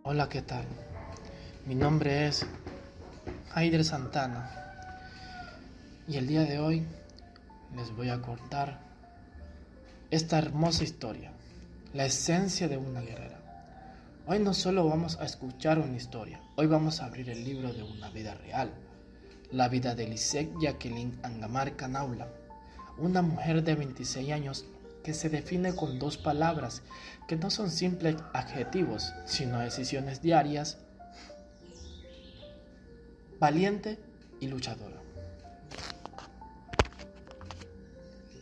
Hola, ¿qué tal? Mi nombre es Haider Santana y el día de hoy les voy a contar esta hermosa historia, la esencia de una guerrera. Hoy no solo vamos a escuchar una historia, hoy vamos a abrir el libro de una vida real, la vida de Lisette Jacqueline Angamar Canaula, una mujer de 26 años que se define con dos palabras que no son simples adjetivos, sino decisiones diarias: valiente y luchadora.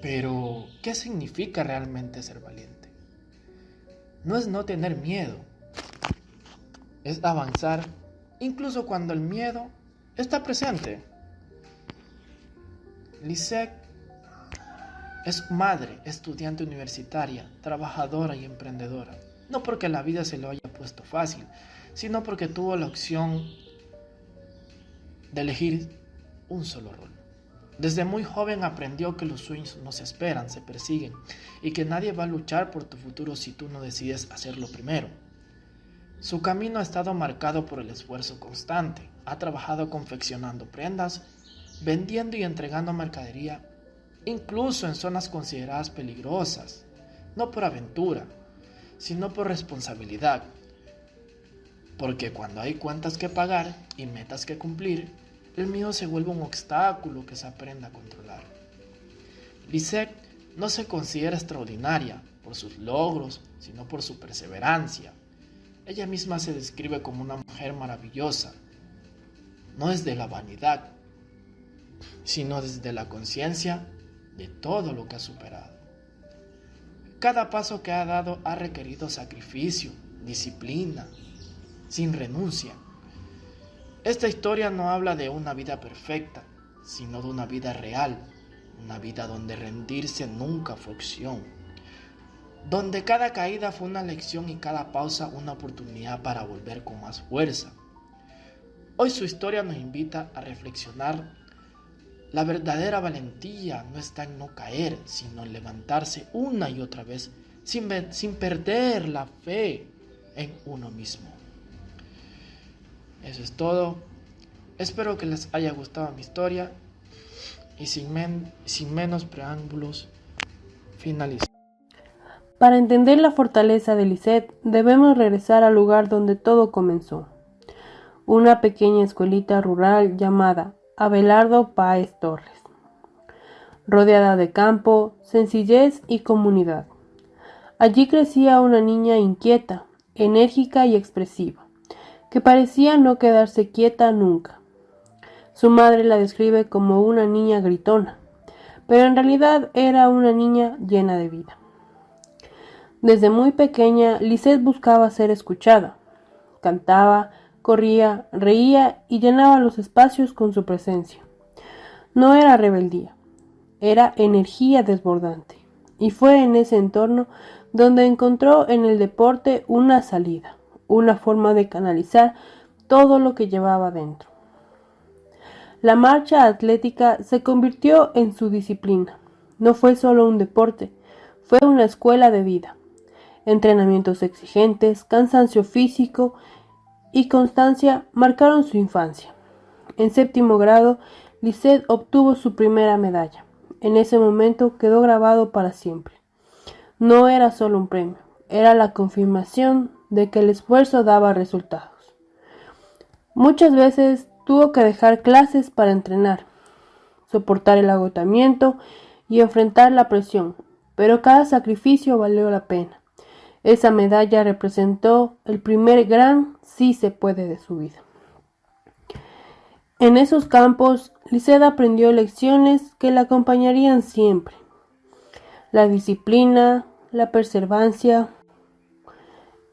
Pero, ¿qué significa realmente ser valiente? No es no tener miedo, es avanzar incluso cuando el miedo está presente. Lisette es madre, estudiante universitaria, trabajadora y emprendedora. No porque la vida se lo haya puesto fácil, sino porque tuvo la opción de elegir un solo rol. Desde muy joven aprendió que los sueños no se esperan, se persiguen, y que nadie va a luchar por tu futuro si tú no decides hacerlo primero. Su camino ha estado marcado por el esfuerzo constante. Ha trabajado confeccionando prendas, vendiendo y entregando mercadería, incluso en zonas consideradas peligrosas, no por aventura, sino por responsabilidad. Porque cuando hay cuentas que pagar y metas que cumplir, el miedo se vuelve un obstáculo que se aprende a controlar. Lisette no se considera extraordinaria por sus logros, sino por su perseverancia. Ella misma se describe como una mujer maravillosa, no desde la vanidad, sino desde la conciencia de todo lo que ha superado. Cada paso que ha dado ha requerido sacrificio, disciplina, sin renuncia. Esta historia no habla de una vida perfecta, sino de una vida real, una vida donde rendirse nunca fue opción, donde cada caída fue una lección y cada pausa una oportunidad para volver con más fuerza. Hoy su historia nos invita a reflexionar. La verdadera valentía no está en no caer, sino en levantarse una y otra vez sin perder la fe en uno mismo. Eso es todo. Espero que les haya gustado mi historia y sin menos preámbulos, finalizo. Para entender la fortaleza de Lisette, debemos regresar al lugar donde todo comenzó. Una pequeña escuelita rural llamada Abelardo Páez Torres, rodeada de campo, sencillez y comunidad. Allí crecía una niña inquieta, enérgica y expresiva, que parecía no quedarse quieta nunca. Su madre la describe como una niña gritona, pero en realidad era una niña llena de vida. Desde muy pequeña, Lisette buscaba ser escuchada. Cantaba, corría, reía y llenaba los espacios con su presencia. No era rebeldía, era energía desbordante. Y fue en ese entorno donde encontró en el deporte una salida, una forma de canalizar todo lo que llevaba dentro. La marcha atlética se convirtió en su disciplina. No fue solo un deporte, fue una escuela de vida. Entrenamientos exigentes, cansancio físico y constancia marcaron su infancia. En 7º grado, Lisette obtuvo su primera medalla. En ese momento quedó grabado para siempre. No era solo un premio, era la confirmación de que el esfuerzo daba resultados. Muchas veces tuvo que dejar clases para entrenar, soportar el agotamiento y enfrentar la presión, pero cada sacrificio valió la pena. Esa medalla representó el primer gran sí se puede de su vida. En esos campos, Lisette aprendió lecciones que la acompañarían siempre: la disciplina, la perseverancia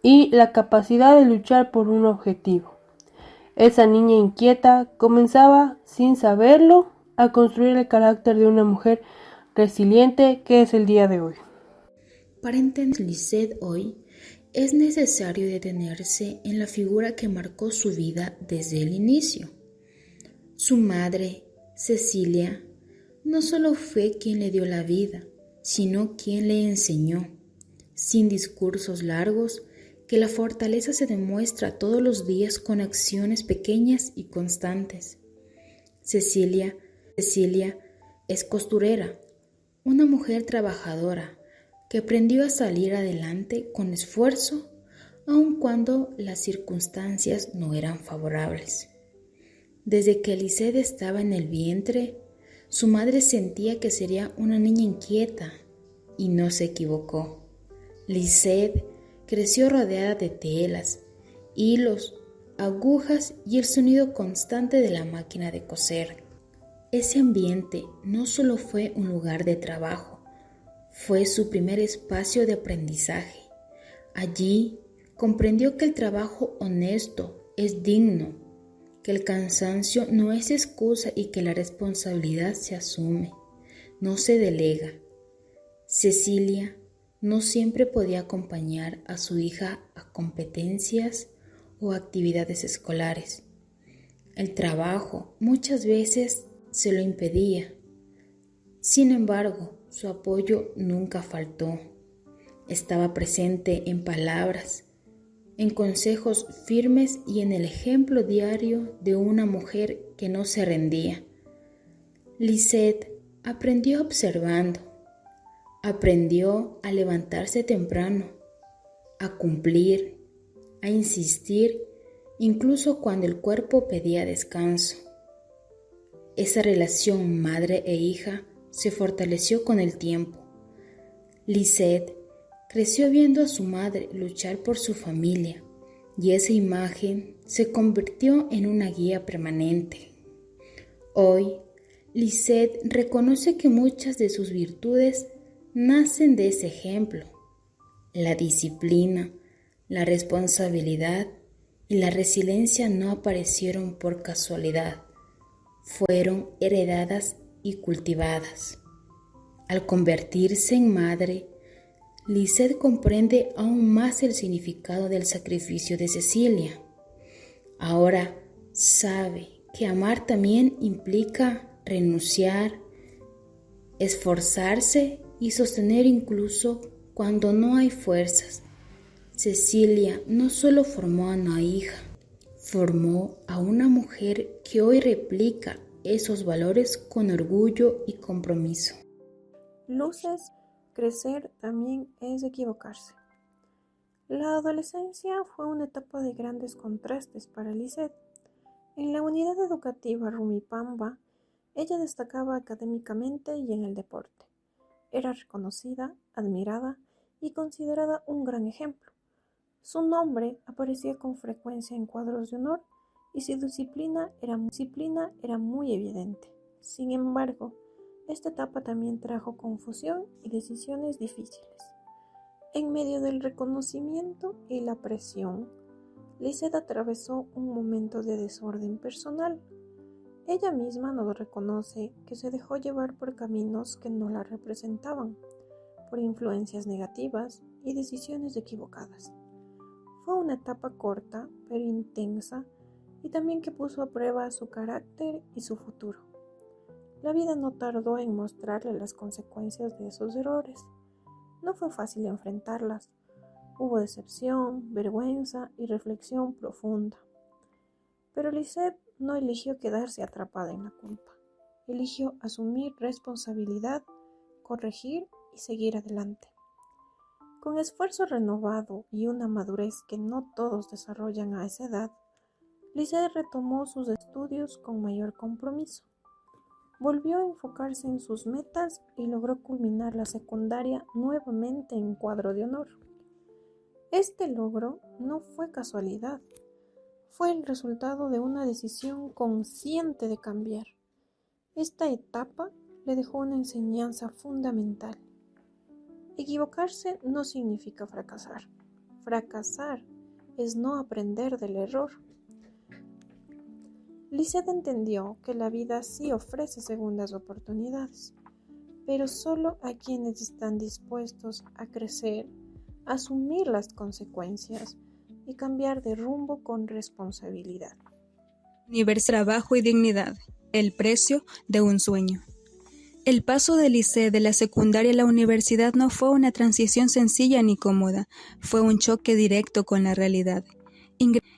y la capacidad de luchar por un objetivo. Esa niña inquieta comenzaba, sin saberlo, a construir el carácter de una mujer resiliente que es el día de hoy. Para entender a Lisette hoy, es necesario detenerse en la figura que marcó su vida desde el inicio. Su madre, Cecilia, no solo fue quien le dio la vida, sino quien le enseñó, sin discursos largos, que la fortaleza se demuestra todos los días con acciones pequeñas y constantes. Cecilia es costurera, una mujer trabajadora que aprendió a salir adelante con esfuerzo, aun cuando las circunstancias no eran favorables. Desde que Lisette estaba en el vientre, su madre sentía que sería una niña inquieta y no se equivocó. Lisette creció rodeada de telas, hilos, agujas y el sonido constante de la máquina de coser. Ese ambiente no solo fue un lugar de trabajo, fue su primer espacio de aprendizaje. Allí comprendió que el trabajo honesto es digno, que el cansancio no es excusa y que la responsabilidad se asume, no se delega. Cecilia no siempre podía acompañar a su hija a competencias o actividades escolares. El trabajo muchas veces se lo impedía. Sin embargo, su apoyo nunca faltó. Estaba presente en palabras, en consejos firmes y en el ejemplo diario de una mujer que no se rendía. Lisette aprendió observando, aprendió a levantarse temprano, a cumplir, a insistir, incluso cuando el cuerpo pedía descanso. Esa relación madre e hija se fortaleció con el tiempo. Lisette creció viendo a su madre luchar por su familia y esa imagen se convirtió en una guía permanente. Hoy, Lisette reconoce que muchas de sus virtudes nacen de ese ejemplo. La disciplina, la responsabilidad y la resiliencia no aparecieron por casualidad, fueron heredadas y cultivadas. Al convertirse en madre, Lisette comprende aún más el significado del sacrificio de Cecilia. Ahora sabe que amar también implica renunciar, esforzarse y sostener incluso cuando no hay fuerzas. Cecilia no solo formó a una hija, formó a una mujer que hoy replica esos valores con orgullo y compromiso. Luces, crecer también es equivocarse. La adolescencia fue una etapa de grandes contrastes para Lisette. En la unidad educativa Rumipamba, ella destacaba académicamente y en el deporte. Era reconocida, admirada y considerada un gran ejemplo. Su nombre aparecía con frecuencia en cuadros de honor y su disciplina era muy evidente. Sin embargo, esta etapa también trajo confusión y decisiones difíciles. En medio del reconocimiento y la presión, Lisette atravesó un momento de desorden personal. Ella misma nos reconoce que se dejó llevar por caminos que no la representaban, por influencias negativas y decisiones equivocadas. Fue una etapa corta, pero intensa, y también que puso a prueba su carácter y su futuro. La vida no tardó en mostrarle las consecuencias de esos errores. No fue fácil enfrentarlas. Hubo decepción, vergüenza y reflexión profunda. Pero Lisette no eligió quedarse atrapada en la culpa. Eligió asumir responsabilidad, corregir y seguir adelante. Con esfuerzo renovado y una madurez que no todos desarrollan a esa edad, Lisette retomó sus estudios con mayor compromiso. Volvió a enfocarse en sus metas y logró culminar la secundaria nuevamente en cuadro de honor. Este logro no fue casualidad, fue el resultado de una decisión consciente de cambiar. Esta etapa le dejó una enseñanza fundamental. Equivocarse no significa fracasar. Fracasar es no aprender del error. Lisette entendió que la vida sí ofrece segundas oportunidades, pero solo a quienes están dispuestos a crecer, asumir las consecuencias y cambiar de rumbo con responsabilidad. Trabajo y dignidad, el precio de un sueño. El paso de Lisette de la secundaria a la universidad no fue una transición sencilla ni cómoda, fue un choque directo con la realidad.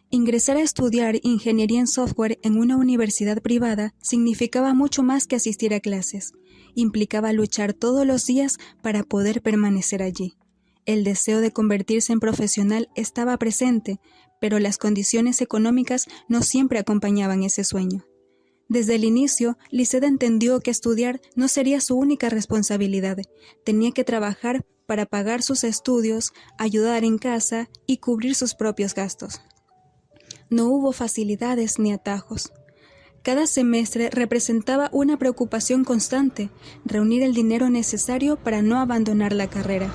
Ingresar a estudiar ingeniería en software en una universidad privada significaba mucho más que asistir a clases. Implicaba luchar todos los días para poder permanecer allí. El deseo de convertirse en profesional estaba presente, pero las condiciones económicas no siempre acompañaban ese sueño. Desde el inicio, Lisette entendió que estudiar no sería su única responsabilidad. Tenía que trabajar para pagar sus estudios, ayudar en casa y cubrir sus propios gastos. No hubo facilidades ni atajos. Cada semestre representaba una preocupación constante, reunir el dinero necesario para no abandonar la carrera.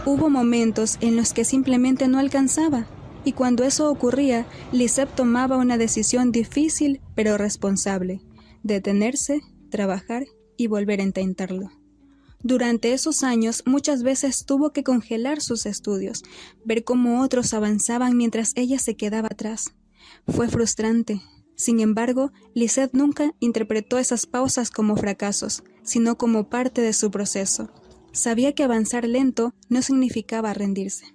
Hubo momentos en los que simplemente no alcanzaba. Y cuando eso ocurría, Lisette tomaba una decisión difícil pero responsable: detenerse, trabajar y volver a intentarlo. Durante esos años muchas veces tuvo que congelar sus estudios, ver cómo otros avanzaban mientras ella se quedaba atrás. Fue frustrante. Sin embargo, Lisette nunca interpretó esas pausas como fracasos, sino como parte de su proceso. Sabía que avanzar lento no significaba rendirse.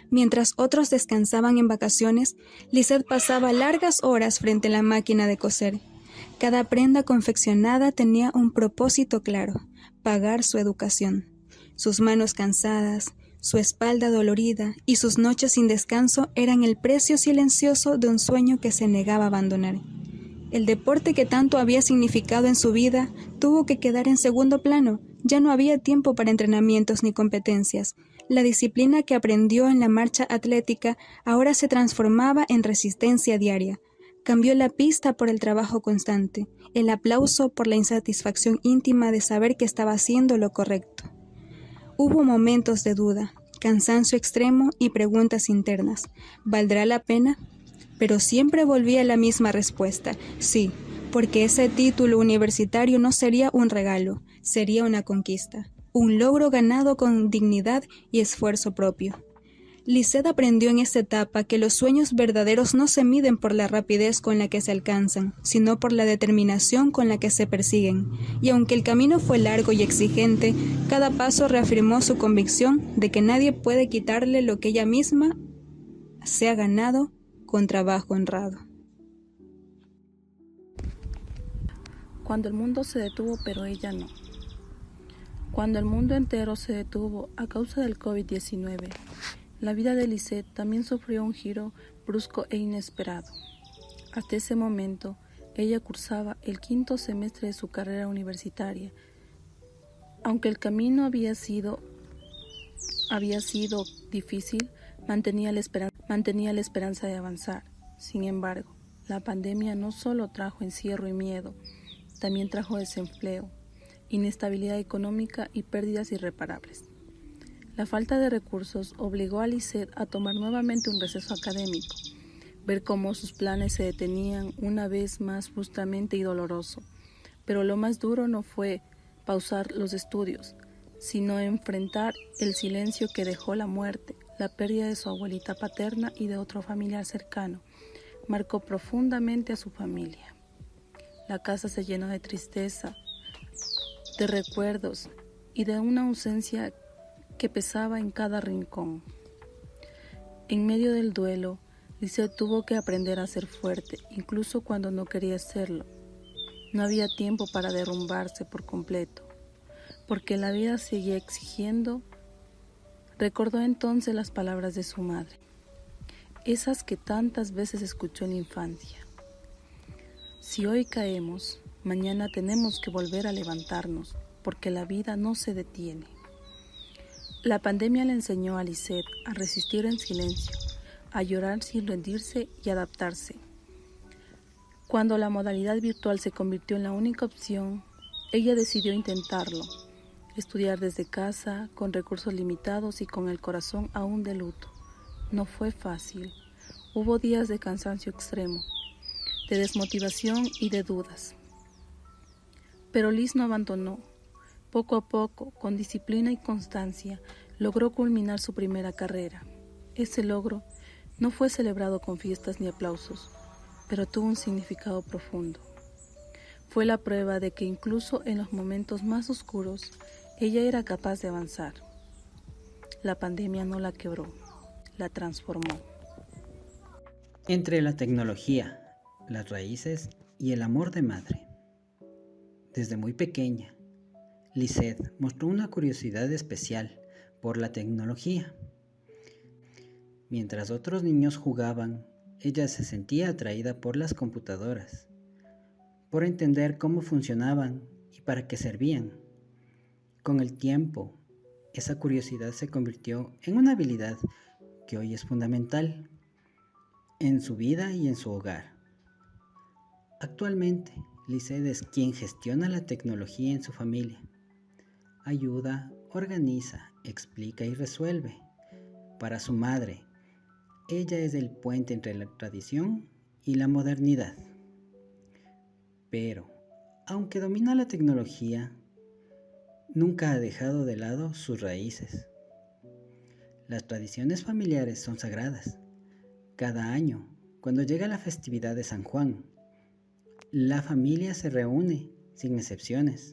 Mientras otros descansaban en vacaciones, Lisette pasaba largas horas frente a la máquina de coser. Cada prenda confeccionada tenía un propósito claro: pagar su educación. Sus manos cansadas, su espalda dolorida y sus noches sin descanso eran el precio silencioso de un sueño que se negaba a abandonar. El deporte que tanto había significado en su vida tuvo que quedar en segundo plano. Ya no había tiempo para entrenamientos ni competencias. La disciplina que aprendió en la marcha atlética ahora se transformaba en resistencia diaria. Cambió la pista por el trabajo constante, el aplauso por la insatisfacción íntima de saber que estaba haciendo lo correcto. Hubo momentos de duda, cansancio extremo y preguntas internas. ¿Valdrá la pena? Pero siempre volvía a la misma respuesta: sí, porque ese título universitario no sería un regalo, sería una conquista. Un logro ganado con dignidad y esfuerzo propio. Lisette aprendió en esta etapa que los sueños verdaderos no se miden por la rapidez con la que se alcanzan, sino por la determinación con la que se persiguen. Y aunque el camino fue largo y exigente, cada paso reafirmó su convicción de que nadie puede quitarle lo que ella misma se ha ganado con trabajo honrado. Cuando el mundo se detuvo, pero ella no. Cuando el mundo entero se detuvo a causa del COVID-19, la vida de Lisette también sufrió un giro brusco e inesperado. Hasta ese momento, ella cursaba el 5º semestre de su carrera universitaria. Aunque el camino había sido difícil, mantenía la esperanza de avanzar. Sin embargo, la pandemia no solo trajo encierro y miedo, también trajo desempleo, inestabilidad económica y pérdidas irreparables. La falta de recursos obligó a Lisette a tomar nuevamente un receso académico, ver cómo sus planes se detenían una vez más frustrante y doloroso. Pero lo más duro no fue pausar los estudios, sino enfrentar el silencio que dejó la muerte. La pérdida de su abuelita paterna y de otro familiar cercano marcó profundamente a su familia. La casa se llenó de tristeza, de recuerdos y de una ausencia que pesaba en cada rincón. En medio del duelo, Lisette tuvo que aprender a ser fuerte, incluso cuando no quería serlo. No había tiempo para derrumbarse por completo, porque la vida seguía exigiendo. Recordó entonces las palabras de su madre, esas que tantas veces escuchó en la infancia: si hoy caemos, mañana tenemos que volver a levantarnos, porque la vida no se detiene. La pandemia le enseñó a Lisette a resistir en silencio, a llorar sin rendirse y adaptarse. Cuando la modalidad virtual se convirtió en la única opción, ella decidió intentarlo, estudiar desde casa, con recursos limitados y con el corazón aún de luto. No fue fácil. Hubo días de cansancio extremo, de desmotivación y de dudas. Pero Liz no abandonó. Poco a poco, con disciplina y constancia, logró culminar su primera carrera. Ese logro no fue celebrado con fiestas ni aplausos, pero tuvo un significado profundo. Fue la prueba de que incluso en los momentos más oscuros, ella era capaz de avanzar. La pandemia no la quebró, la transformó. Entre la tecnología, las raíces y el amor de madre. Desde muy pequeña, Lisette mostró una curiosidad especial por la tecnología. Mientras otros niños jugaban, ella se sentía atraída por las computadoras, por entender cómo funcionaban y para qué servían. Con el tiempo, esa curiosidad se convirtió en una habilidad que hoy es fundamental en su vida y en su hogar. Actualmente, Lisette es quien gestiona la tecnología en su familia. Ayuda, organiza, explica y resuelve. Para su madre, ella es el puente entre la tradición y la modernidad. Pero, aunque domina la tecnología, nunca ha dejado de lado sus raíces. Las tradiciones familiares son sagradas. Cada año, cuando llega la festividad de San Juan, la familia se reúne sin excepciones.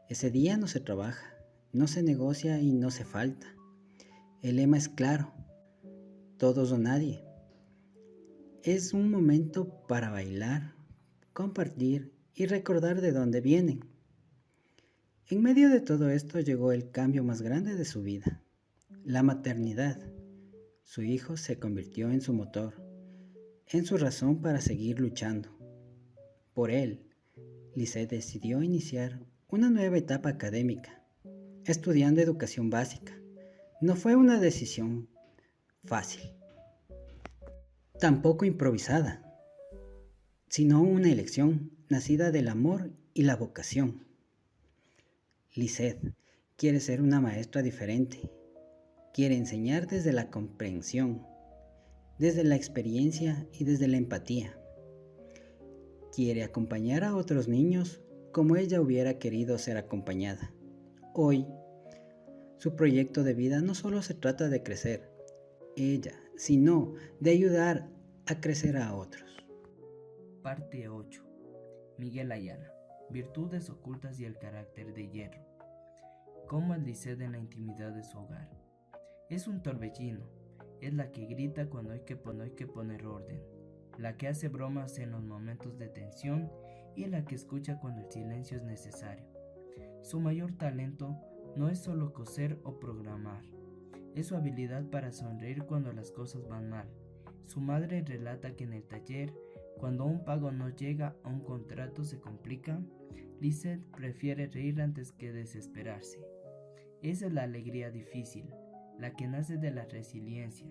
Ese día no se trabaja, no se negocia y no se falta. El lema es claro: todos o nadie. Es un momento para bailar, compartir y recordar de dónde vienen. En medio de todo esto llegó el cambio más grande de su vida, la maternidad. Su hijo se convirtió en su motor, en su razón para seguir luchando. Por él, Lisette decidió iniciar una nueva etapa académica, estudiando educación básica. No fue una decisión fácil, tampoco improvisada, sino una elección nacida del amor y la vocación. Lisette quiere ser una maestra diferente, quiere enseñar desde la comprensión, desde la experiencia y desde la empatía. Quiere acompañar a otros niños como ella hubiera querido ser acompañada. Hoy, su proyecto de vida no solo se trata de crecer ella, sino de ayudar a crecer a otros. Parte 8. Miguel Ayala. Virtudes ocultas y el carácter de hierro. Cómo es Lisette en la intimidad de su hogar. Es un torbellino. Es la que grita cuando hay que poner orden. La que hace bromas en los momentos de tensión y la que escucha cuando el silencio es necesario. Su mayor talento no es solo coser o programar, es su habilidad para sonreír cuando las cosas van mal. Su madre relata que en el taller, cuando un pago no llega o un contrato se complica, Lisette prefiere reír antes que desesperarse. Esa es la alegría difícil, la que nace de la resiliencia.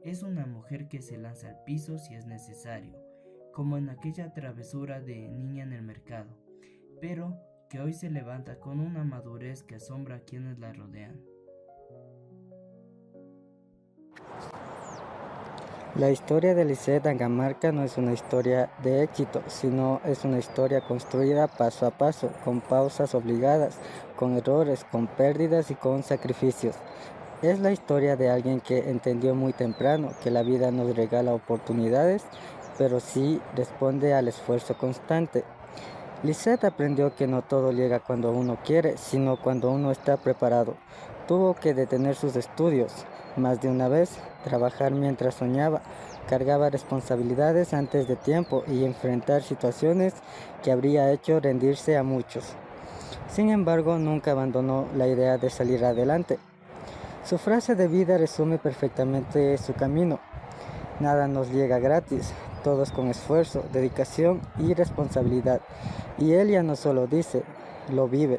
Es una mujer que se lanza al piso si es necesario, como en aquella travesura de niña en el mercado, pero que hoy se levanta con una madurez que asombra a quienes la rodean. La historia de Lisette Angamarca no es una historia de éxito, sino es una historia construida paso a paso, con pausas obligadas, con errores, con pérdidas y con sacrificios. Es la historia de alguien que entendió muy temprano que la vida nos regala oportunidades, pero sí responde al esfuerzo constante. Lisette aprendió que no todo llega cuando uno quiere, sino cuando uno está preparado. Tuvo que detener sus estudios más de una vez, trabajar mientras soñaba, cargaba responsabilidades antes de tiempo y enfrentar situaciones que habría hecho rendirse a muchos. Sin embargo, nunca abandonó la idea de salir adelante. Su frase de vida resume perfectamente su camino. Nada nos llega gratis, todo es con esfuerzo, dedicación y responsabilidad. Y ella no solo dice, lo vive.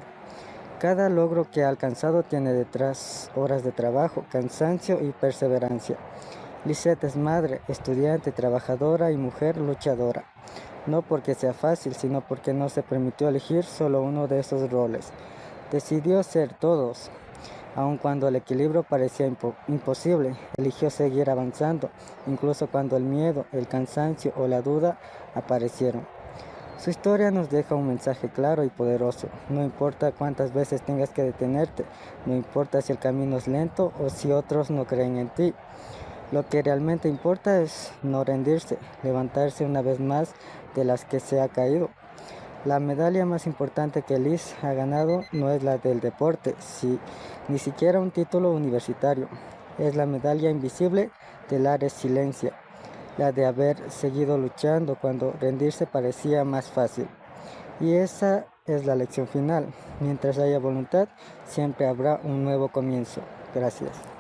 Cada logro que ha alcanzado tiene detrás horas de trabajo, cansancio y perseverancia. Lisette es madre, estudiante, trabajadora y mujer luchadora. No porque sea fácil, sino porque no se permitió elegir solo uno de esos roles. Decidió ser todos. Aun cuando el equilibrio parecía imposible, eligió seguir avanzando, incluso cuando el miedo, el cansancio o la duda aparecieron. Su historia nos deja un mensaje claro y poderoso. No importa cuántas veces tengas que detenerte, no importa si el camino es lento o si otros no creen en ti. Lo que realmente importa es no rendirse, levantarse una vez más de las que se ha caído. La medalla más importante que Liz ha ganado no es la del deporte, ni siquiera un título universitario. Es la medalla invisible de la resiliencia, la de haber seguido luchando cuando rendirse parecía más fácil. Y esa es la lección final. Mientras haya voluntad, siempre habrá un nuevo comienzo. Gracias.